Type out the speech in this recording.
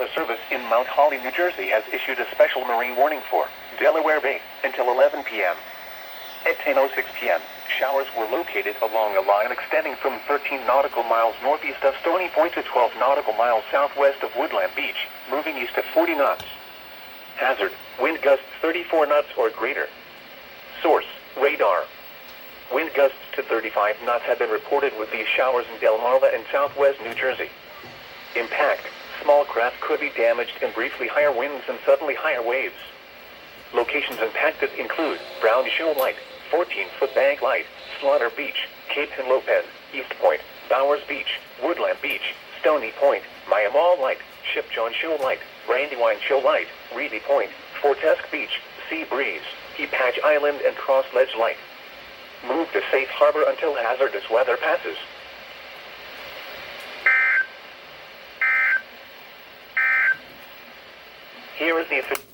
Weather Service in Mount Holly, New Jersey has issued a special marine warning for Delaware Bay until 11 p.m. At 10:06 p.m., showers were located along a line extending from 13 nautical miles northeast of Stony Point to 12 nautical miles southwest of Woodland Beach, moving east at 40 knots. Hazard, wind gusts 34 knots or greater. Source, radar. Wind gusts to 35 knots have been reported with these showers in Delmarva and southwest New Jersey. Impact, small craft could be damaged and briefly higher winds and suddenly higher waves. Locations impacted include Brown Shoal Light, 14-foot Bank Light, Slaughter Beach, Cape Henlopen, East Point, Bowers Beach, Woodland Beach, Stony Point, Miamal Light, Ship John Shoal Light, Brandywine Shoal Light, Reedy Point, Fortesk Beach, Sea Breeze, Patch Island and Cross Ledge Light. Move to safe harbor until hazardous weather passes. Here is the official